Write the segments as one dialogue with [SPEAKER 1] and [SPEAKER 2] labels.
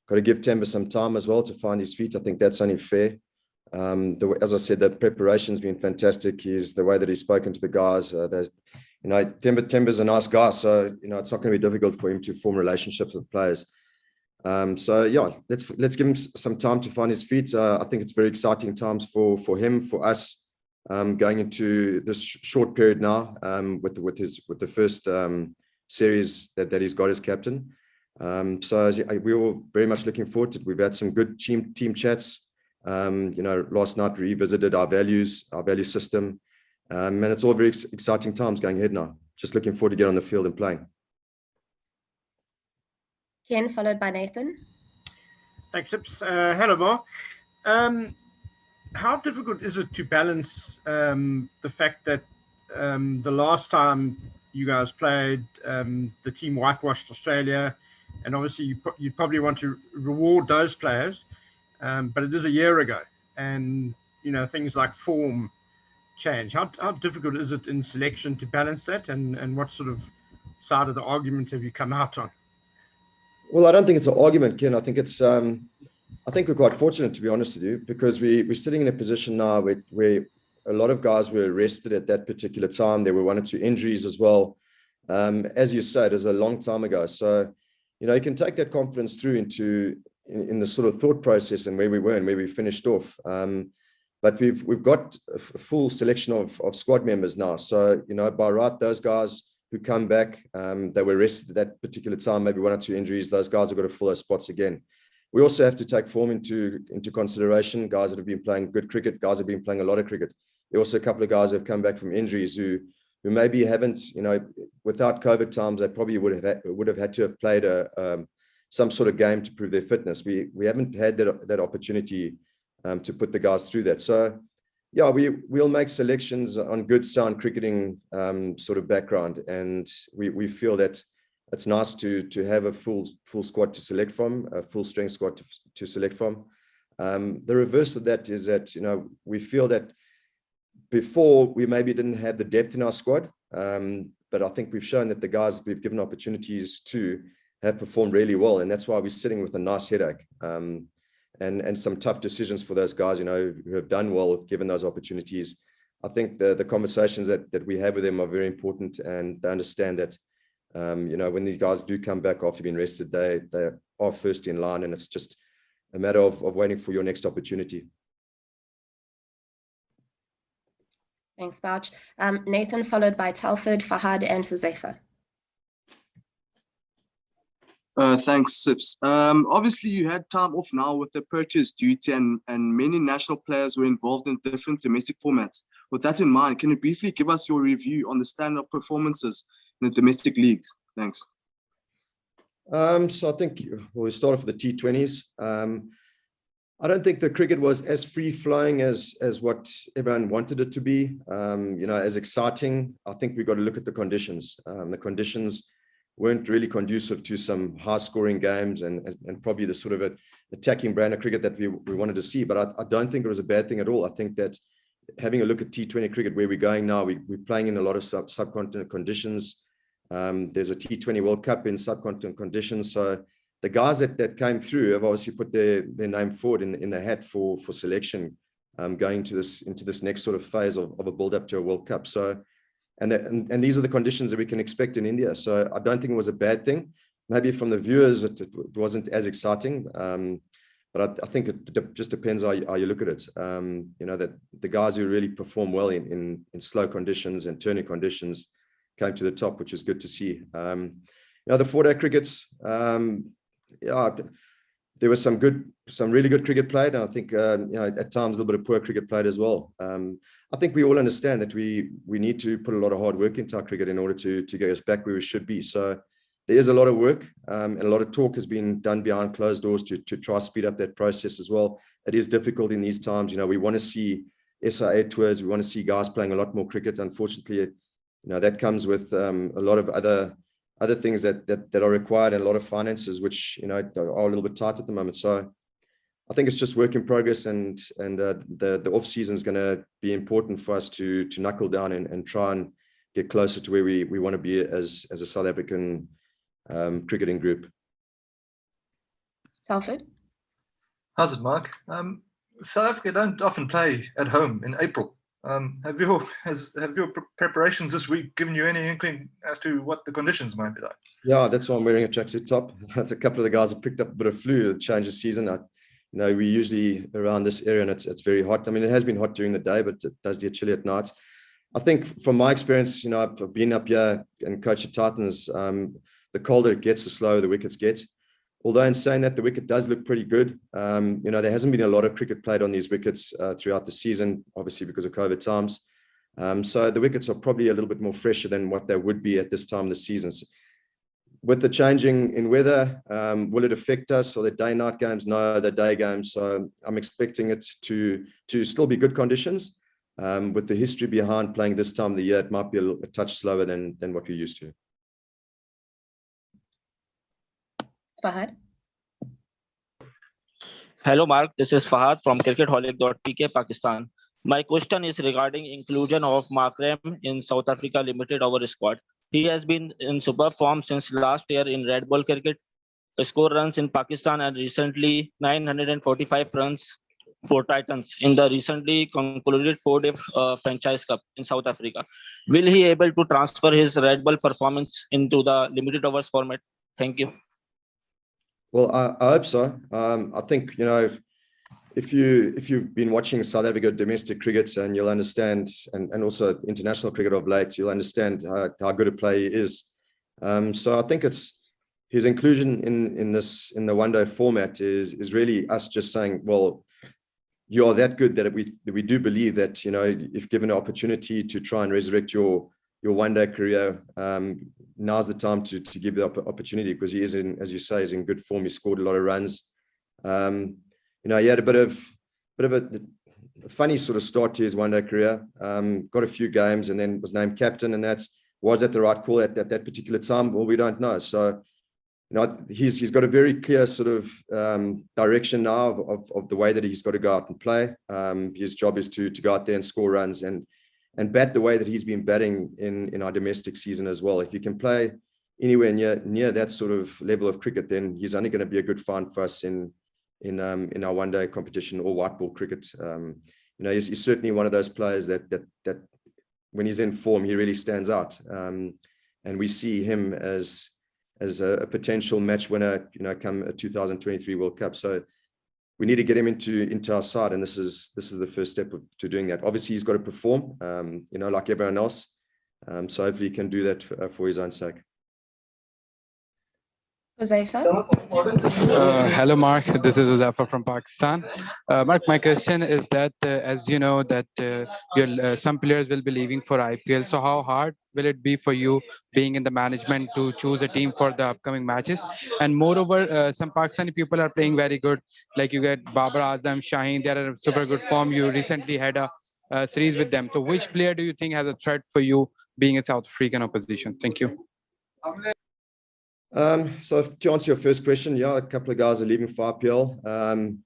[SPEAKER 1] got to give Temba some time as well to find his feet. I think that's only fair. As I said, the preparation's been fantastic. The way that he's spoken to the guys. Temba's a nice guy, so it's not going to be difficult for him to form relationships with players. So yeah, let's give him some time to find his feet. I think it's very exciting times for him, for us, going into this short period now, with the first series that he's got as captain. So we were very much looking forward to it. We've had some good team chats. Last night we revisited our value system, and it's all very exciting times going ahead now. Just looking forward to get on the field and playing.
[SPEAKER 2] Ken, followed by Nathan.
[SPEAKER 3] Thanks, Sips. Hello, Mark. How difficult is it to balance the fact that the last time you guys played, the team whitewashed Australia, and obviously you probably want to reward those players, but it is a year ago, and things like form change. How difficult is it in selection to balance that, and what sort of side of the argument have you come out on?
[SPEAKER 1] Well, I don't think it's an argument, Ken. I think we're quite fortunate, to be honest with you, because we're sitting in a position now where a lot of guys were arrested at that particular time. There were 1 or 2 injuries as well. As you said, it was a long time ago. So, you can take that confidence through in the sort of thought process and where we were and where we finished off. But we've got a full selection of squad members now. So, by right, those guys who come back, they were rested at that particular time, maybe 1 or 2 injuries. Those guys have got to fill those spots again. We also have to take form into consideration. Guys that have been playing good cricket, guys have been playing a lot of cricket. There are also a couple of guys who have come back from injuries who maybe haven't, without COVID times, they probably would have had to have played some sort of game to prove their fitness. We haven't had that opportunity to put the guys through that. So, yeah, we'll make selections on good, sound cricketing sort of background, and we feel that it's nice to have a full squad to select from, a full strength squad to select from. The reverse of that is that we feel that before we maybe didn't have the depth in our squad, but I think we've shown that the guys we've given opportunities to have performed really well, and that's why we're sitting with a nice headache. And some tough decisions for those guys, who have done well given those opportunities. I think the conversations that we have with them are very important, and they understand that, when these guys do come back after being rested, they are first in line, and it's just a matter of waiting for your next opportunity.
[SPEAKER 2] Thanks, Bouch. Nathan, followed by Telford, Fahad, and Huzaifa.
[SPEAKER 4] Thanks, Sips. Obviously, you had time off now with the purchase duty, and many national players were involved in different domestic formats. With that in mind, can you briefly give us your review on the stand-up performances in the domestic leagues? Thanks.
[SPEAKER 1] So I think we'll start off with the T20s. I don't think the cricket was as free-flowing as what everyone wanted it to be, as exciting. I think we've got to look at the conditions. The conditions weren't really conducive to some high-scoring games and probably the sort of attacking brand of cricket that we wanted to see. But I don't think it was a bad thing at all. I think that having a look at T20 cricket, where we're going now, we're playing in a lot of subcontinent conditions. There's a T20 World Cup in subcontinent conditions. So the guys that came through have obviously put their name forward in the hat for selection, going into this next sort of phase of a build-up to a World Cup. So, and these are the conditions that we can expect in India. So I don't think it was a bad thing. Maybe from the viewers, it wasn't as exciting. But I think it just depends how you look at it. That the guys who really perform well in slow conditions and turning conditions came to the top, which is good to see. The 4-day crickets, there was some really good cricket played, and I think at times a little bit of poor cricket played as well. I think we all understand that we need to put a lot of hard work into our cricket in order to get us back where we should be. So there is a lot of work, and a lot of talk has been done behind closed doors to try to speed up that process as well. It is difficult in these times. We want to see SIA tours. We want to see guys playing a lot more cricket. Unfortunately, that comes with a lot of other things that are required, and a lot of finances, which are a little bit tight at the moment. So I think it's just work in progress, and the off season is going to be important for us to knuckle down and try and get closer to where we want to be as a South African cricketing group.
[SPEAKER 2] Telford?
[SPEAKER 5] How's it, Mark? South Africa don't often play at home in April. Have your preparations this week given you any inkling as to what the conditions might be like?
[SPEAKER 1] Yeah, that's why I'm wearing a tracksuit top. That's a couple of the guys have picked up a bit of flu, the change of season. We usually around this area and it's very hot. I mean, it has been hot during the day, but it does get chilly at night. I think from my experience, I've been up here and coached the Titans. The colder it gets, the slower the wickets get. Although in saying that, the wicket does look pretty good. There hasn't been a lot of cricket played on these wickets throughout the season, obviously because of COVID times. So the wickets are probably a little bit more fresher than what they would be at this time of the season. With the changing in weather, will it affect us? Or the day-night games? No, they're day games. So I'm expecting it to still be good conditions. With the history behind playing this time of the year, it might be a touch slower than what we're used to.
[SPEAKER 2] Fahad?
[SPEAKER 6] Hello, Mark. This is Fahad from cricketholic.pk, Pakistan. My question is regarding inclusion of Mark in South Africa limited over squad. He has been in superb form since last year in red ball cricket, score runs in Pakistan and recently 945 runs for Titans in the recently concluded 4-day franchise cup in South Africa. Will he able to transfer his red ball performance into the limited overs format? Thank you.
[SPEAKER 1] Well, I hope so. I think, if you've been watching South Africa domestic cricket, and you'll understand, and also international cricket of late, you'll understand how good a player he is. So I think it's his inclusion in the one-day format is really us just saying, well, you are that good that we do believe that, if given an opportunity to try and resurrect your one-day career, now's the time to give the opportunity, because he is as you say, is in good form. He scored a lot of runs. He had a bit of a funny sort of start to his one-day career. Got a few games and then was named captain, and was that the right call at that particular time? Well, we don't know. So, he's got a very clear sort of direction now of the way that he's got to go out and play. His job is to go out there and score runs and bat the way that he's been batting in our domestic season as well. If you can play anywhere near that sort of level of cricket, then he's only going to be a good find for us in our one-day competition or white ball cricket. He's certainly one of those players that when he's in form, he really stands out. And we see him as a potential match winner, come a 2023 World Cup. So we need to get him into our side, and this is the first step to doing that. Obviously, he's got to perform, like everyone else. So hopefully, he can do that for his own sake.
[SPEAKER 2] Huzaifa?
[SPEAKER 7] Hello, Mark. This is Huzaifa from Pakistan. Mark, my question is that, as you know, that some players will be leaving for IPL. So how hard will it be for you, being in the management, to choose a team for the upcoming matches? And moreover, some Pakistani people are playing very good. Like you get Babar Azam, Shaheen, they are in super good form. You recently had a series with them. So which player do you think has a threat for you, being a South African opposition? Thank you.
[SPEAKER 1] So to answer your first question, a couple of guys are leaving for IPL.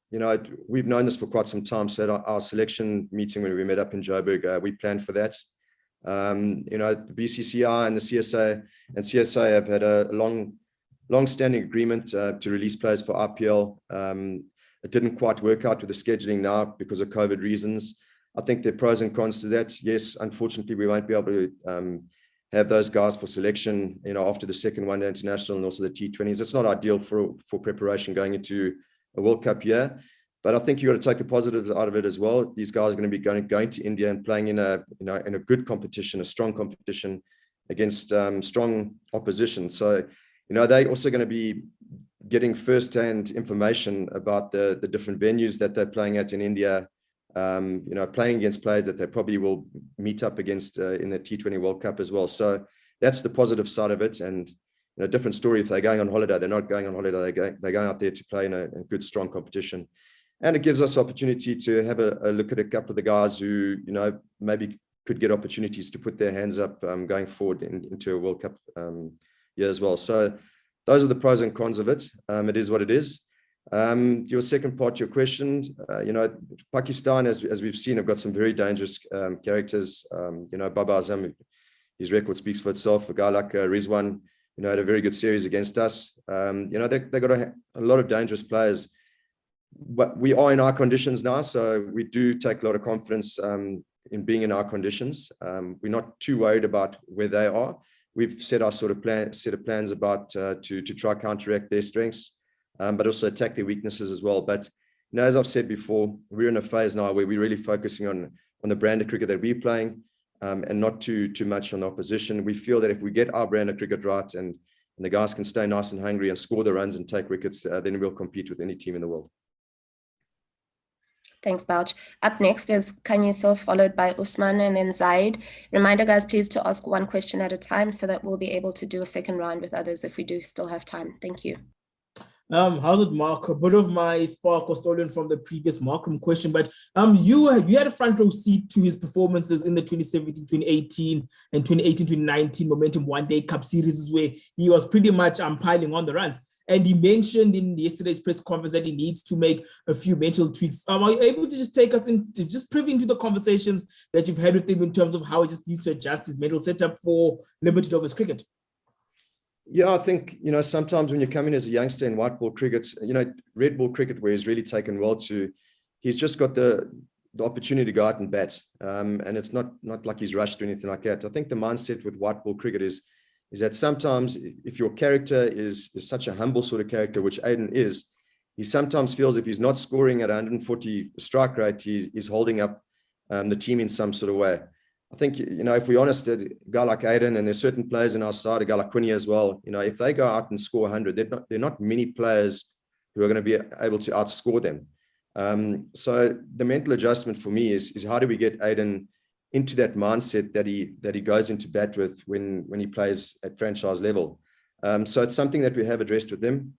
[SPEAKER 1] We've known this for quite some time. So at our selection meeting when we met up in Joburg, we planned for that. The BCCI and the CSA have had a long-standing agreement to release players for IPL. It didn't quite work out with the scheduling now because of COVID reasons. I think there are pros and cons to that. Yes, unfortunately, we won't be able to have those guys for selection, after the second one-day international and also the T20s. It's not ideal for preparation going into a World Cup year, but I think you've got to take the positives out of it as well. These guys are going to be going to India and playing in a good competition, a strong competition against strong opposition. So, they're also going to be getting first-hand information about the different venues that they're playing at in India. Playing against players that they probably will meet up against in the T20 World Cup as well. So that's the positive side of it. And a different story if they're going on holiday. They're not going on holiday. They're going out there to play in a good, strong competition. And it gives us opportunity to have a look at a couple of the guys who, maybe could get opportunities to put their hands up going forward into a World Cup year as well. So those are the pros and cons of it. It is what it is. Your second part, your question, Pakistan, as we've seen, have got some very dangerous characters. Babar Azam, his record speaks for itself. A guy like Rizwan, had a very good series against us. They got a lot of dangerous players, but we are in our conditions now, so we do take a lot of confidence in being in our conditions. We're not too worried about where they are. We've set our set of plans about to try counteract their strengths, but also attack their weaknesses as well. But as I've said before, we're in a phase now where we're really focusing on the brand of cricket that we're playing, and not too much on the opposition. We feel that if we get our brand of cricket right and the guys can stay nice and hungry and score the runs and take wickets, then we'll compete with any team in the world.
[SPEAKER 2] Thanks, Bouch. Up next is Kagiso, followed by Usman and then Zaid. Reminder, guys, please to ask one question at a time so that we'll be able to do a second round with others if we do still have time. Thank you.
[SPEAKER 8] How's it, Mark? A bit of my spark was stolen from the previous Markham question, but you had a front row seat to his performances in the 2017, 2018, and 2018-2019 Momentum One Day Cup series, where he was pretty much piling on the runs. And he mentioned in yesterday's press conference that he needs to make a few mental tweaks. Are you able to just take us into, just privy into the conversations that you've had with him in terms of how he just needs to adjust his mental setup for limited overs cricket?
[SPEAKER 1] Yeah, I think, sometimes when you come in as a youngster in white ball cricket, red ball cricket, where he's really taken well to, he's just got the opportunity to go out and bat. And it's not like he's rushed or anything like that. I think the mindset with white ball cricket is that sometimes if your character is such a humble sort of character, which Aiden is, he sometimes feels if he's not scoring at 140 strike rate, he's holding up the team in some sort of way. I think, if we're honest, a guy like Aiden, and there's certain players in our side, a guy like Quinton as well, if they go out and score 100, there are not many players who are going to be able to outscore them. So the mental adjustment for me is how do we get Aiden into that mindset that he goes into bat with when he plays at franchise level. So it's something that we have addressed with him.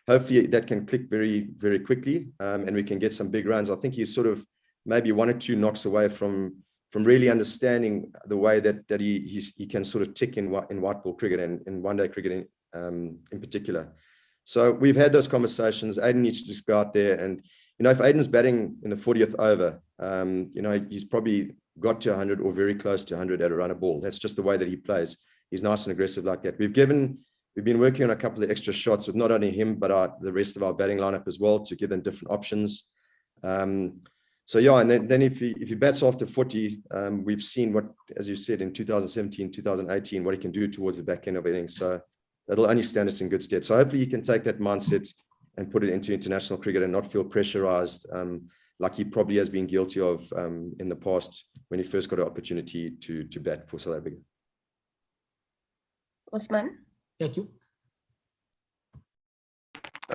[SPEAKER 1] Hopefully that can click very, very quickly, and we can get some big runs. I think he's sort of maybe 1 or 2 knocks away from really understanding the way that he can sort of tick in white ball cricket and in one day cricket in particular. So we've had those conversations. Aiden needs to just go out there and, if Aiden's batting in the 40th over, he's probably got to 100 or very close to 100 at a run of ball. That's just the way that he plays. He's nice and aggressive like that. We've been working on a couple of extra shots with not only him, but the rest of our batting lineup as well, to give them different options. So yeah, and then if he bats after 40, we've seen what, as you said, in 2017, 2018, what he can do towards the back end of innings. So that'll only stand us in good stead. So hopefully he can take that mindset and put it into international cricket and not feel pressurized like he probably has been guilty of in the past when he first got an opportunity to bat for South Africa.
[SPEAKER 2] Usman.
[SPEAKER 8] Thank you.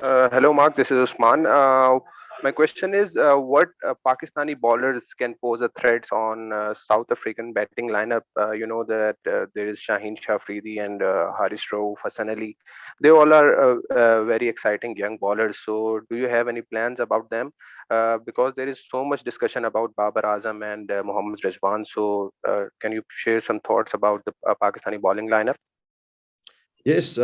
[SPEAKER 9] Hello, Mark. This is Usman. My question is, what Pakistani bowlers can pose a threat on South African batting lineup? You know that there is Shaheen Shafridi and Haris Rauf, Hassan Ali. They all are very exciting young bowlers. So do you have any plans about them? Because there is so much discussion about Babar Azam and Mohammad Rizwan. So can you share some thoughts about the Pakistani bowling lineup?
[SPEAKER 1] Yes,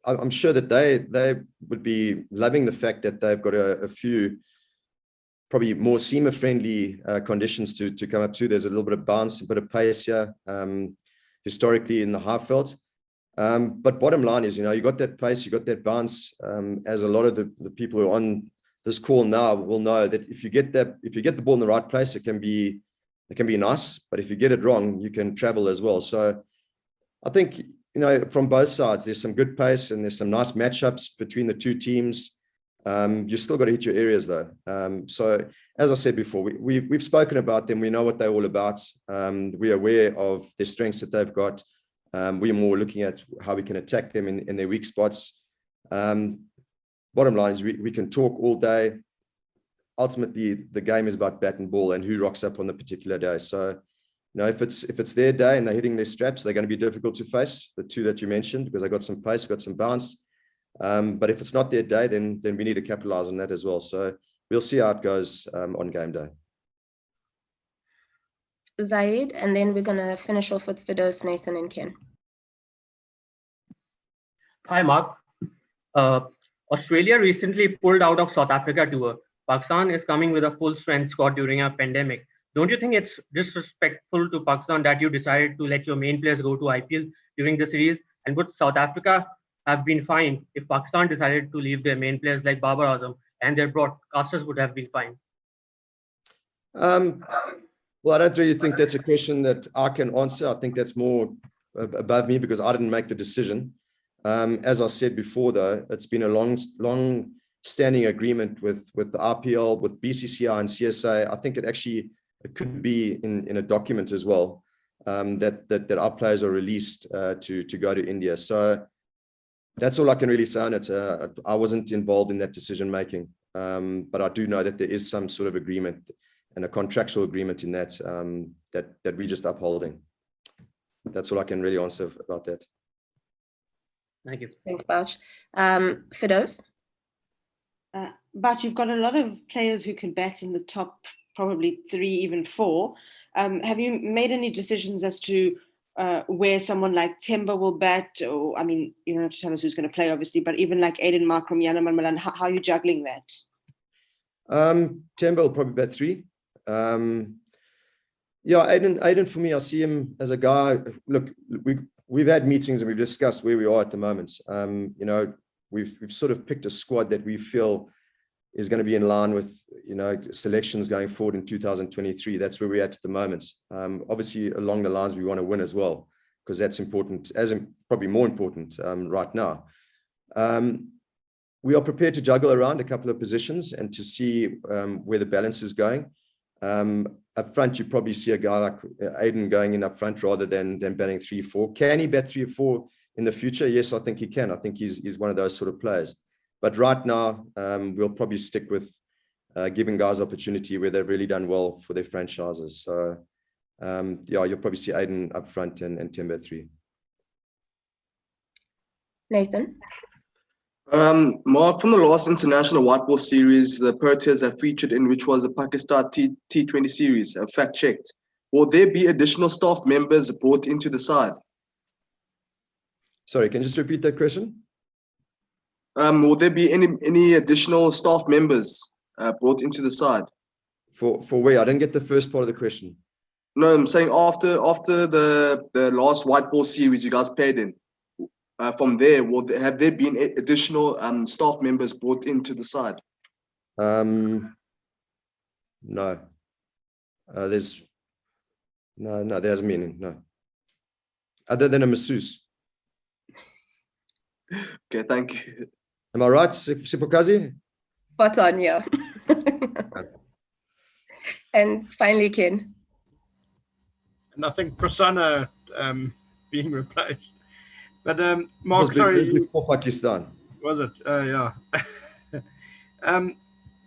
[SPEAKER 1] I'm sure that they would be loving the fact that they've got a few probably more seamer friendly conditions to come up to. There's a little bit of bounce, a bit of pace here, historically in the half veld. But bottom line is, you got that pace, you got that bounce. As a lot of the people who are on this call now will know that if you get the ball in the right place, it can be nice. But if you get it wrong, you can travel as well. So I think, from both sides, there's some good pace and there's some nice matchups between the two teams. You still got to hit your areas though. So as I said before, we've spoken about them. We know what they're all about. We're aware of their strengths that they've got. We're more looking at how we can attack them in their weak spots. Bottom line is we can talk all day. Ultimately, the game is about bat and ball and who rocks up on the particular day. So if it's their day and they're hitting their straps, they're going to be difficult to face, the two that you mentioned, because they got some pace, got some bounce. But if it's not their day, then we need to capitalize on that as well. So we'll see how it goes on game day.
[SPEAKER 2] Zaid, and then we're going to finish off with Fidos, Nathan, and Ken.
[SPEAKER 10] Hi, Mark. Australia recently pulled out of South Africa tour. Pakistan is coming with a full strength squad during a pandemic. Don't you think it's disrespectful to Pakistan that you decided to let your main players go to IPL during the series? And would South Africa have been fine if Pakistan decided to leave their main players like Babar Azam, and their broadcasters would have been fine?
[SPEAKER 1] Well, I don't really think that's a question that I can answer. I think that's more above me because I didn't make the decision. As I said before, though, it's been a long-standing agreement with the IPL, with BCCI and CSA. I think it could be in a document as well, that our players are released to go to India. So that's all I can really say on it. I wasn't involved in that decision making, but I do know that there is some sort of agreement and a contractual agreement in that that we're just upholding. That's all I can really answer about that.
[SPEAKER 10] Thank you.
[SPEAKER 2] Thanks, Bouch. Fidos?
[SPEAKER 11] But you've got a lot of players who can bat in the top, probably 3, even 4. Have you made any decisions as to where someone like Temba will bat? Or, I mean, you don't have to tell us who's going to play, obviously, but even like Aiden Markram, Yana Malan, how are you juggling that?
[SPEAKER 1] Temba will probably bat 3. Yeah, Aiden, for me, I see him as a guy. Look, we've had meetings and we've discussed where we are at the moment. You know, we've sort of picked a squad that we feel is going to be in line with, you know, selections going forward in 2023. That's where we're at the moment. Obviously, along the lines, we want to win as well, because that's important, probably more important right now. We are prepared to juggle around a couple of positions and to see where the balance is going. Up front, you probably see a guy like Aiden going in up front rather than batting 3-4. Can he bat 3-4 in the future? Yes, I think he can. I think he's one of those sort of players. But right now, we'll probably stick with giving guys opportunity where they've really done well for their franchises. So, yeah, you'll probably see Aiden up front and Temba 3.
[SPEAKER 2] Nathan?
[SPEAKER 4] Mark, from the last international white ball series, the Proteas have featured in, which was the Pakistan T20 series, fact checked. Will there be additional staff members brought into the side?
[SPEAKER 1] Sorry, can you just repeat that question?
[SPEAKER 4] Will there be any additional staff members brought into the side?
[SPEAKER 1] For where? I didn't get the first part of the question.
[SPEAKER 4] No, I'm saying after the last white ball series you guys played in. From there, have there been additional staff members brought into the side?
[SPEAKER 1] No. There hasn't been, no. Other than a masseuse.
[SPEAKER 4] Okay, thank you.
[SPEAKER 1] Am I right, Sipokazi?
[SPEAKER 2] Spot on, yeah. And finally, Ken.
[SPEAKER 3] And I think Prasanna being replaced. But Mark, sorry.
[SPEAKER 1] Before Pakistan.
[SPEAKER 3] Was it? Yeah.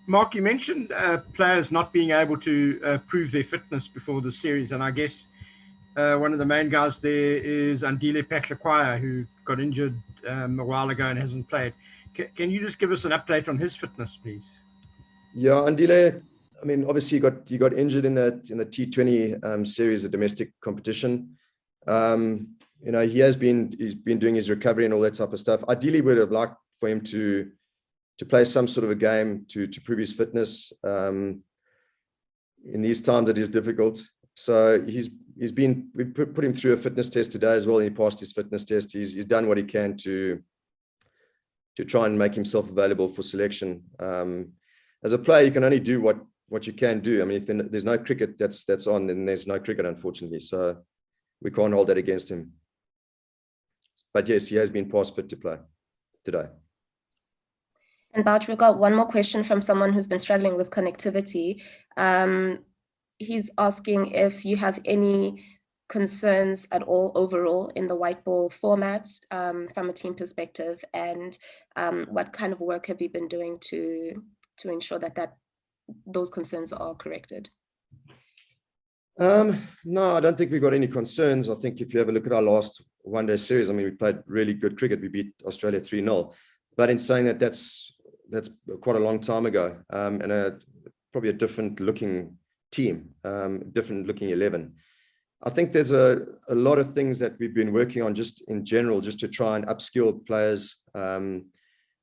[SPEAKER 3] Mark, you mentioned players not being able to prove their fitness before the series, and I guess one of the main guys there is Andile Patlakwaya, who got injured a while ago and hasn't played. Can you just give us an update on his fitness, please?
[SPEAKER 1] Yeah, Andile, I mean, obviously he got injured in the T20 series, a domestic competition. You know, he's been doing his recovery and all that type of stuff. Ideally, we'd have liked for him to play some sort of a game to prove his fitness. In these times, it is difficult. So we put him through a fitness test today as well, and he passed his fitness test. He's done what he can to try and make himself available for selection. As a player, you can only do what you can do. I mean, if there's no cricket that's on, then there's no cricket, unfortunately. So we can't hold that against him. But yes, he has been past fit to play today.
[SPEAKER 2] And Bouch, we've got one more question from someone who's been struggling with connectivity. He's asking if you have any concerns at all overall in the white ball format from a team perspective, and what kind of work have you been doing to ensure that those concerns are corrected?
[SPEAKER 1] No, I don't think we've got any concerns. I think if you have a look at our last one-day series, I mean, we played really good cricket. We beat Australia 3-0. But in saying that, that's quite a long time ago, and probably a different looking team, different looking 11. I think there's a lot of things that we've been working on just in general, just to try and upskill players. You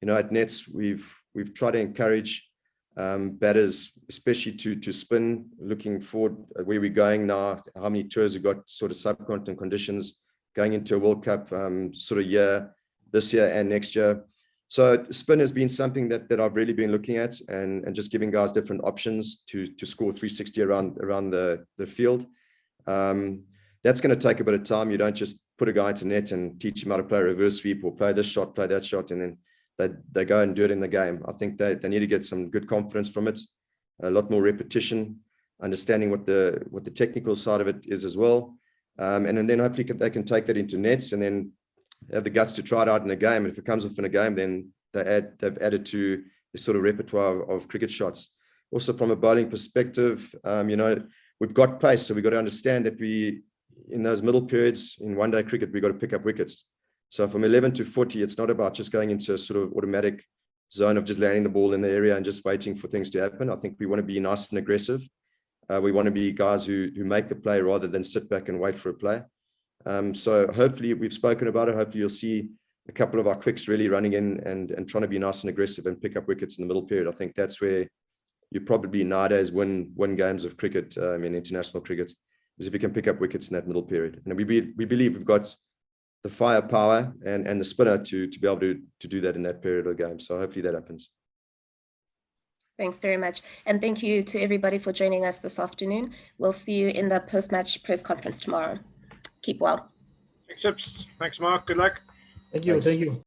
[SPEAKER 1] know, at Nets, we've tried to encourage batters, especially to spin, looking forward where we're going now, how many tours we've got, sort of subcontinent conditions, going into a World Cup sort of year, this year and next year. So spin has been something that I've really been looking at, and just giving guys different options to score 360 around the field. That's going to take a bit of time. You don't just put a guy into net and teach him how to play a reverse sweep or play this shot, play that shot, and then they go and do it in the game. I think they need to get some good confidence from it, a lot more repetition, understanding what the technical side of it is as well. And then hopefully they can take that into nets and then have the guts to try it out in a game. And if it comes off in a game, then they've added to the sort of repertoire of cricket shots. Also from a bowling perspective, we've got pace, so we've got to understand that in those middle periods in one-day cricket, we've got to pick up wickets. So from 11 to 40, it's not about just going into a sort of automatic zone of just landing the ball in the area and just waiting for things to happen. I think we want to be nice and aggressive. We want to be guys who make the play rather than sit back and wait for a play. So hopefully we've spoken about it. Hopefully you'll see a couple of our quicks really running in and trying to be nice and aggressive and pick up wickets in the middle period. I think that's where you probably nowadays win games of cricket in international cricket, is if you can pick up wickets in that middle period. And we believe we've got the firepower and the spinner to be able to do that in that period of the game. So hopefully that happens.
[SPEAKER 2] Thanks very much. And thank you to everybody for joining us this afternoon. We'll see you in the post-match press conference tomorrow. Keep well.
[SPEAKER 3] Thanks, Mark. Good luck.
[SPEAKER 8] Thank you.
[SPEAKER 1] Thanks.
[SPEAKER 8] Thank you.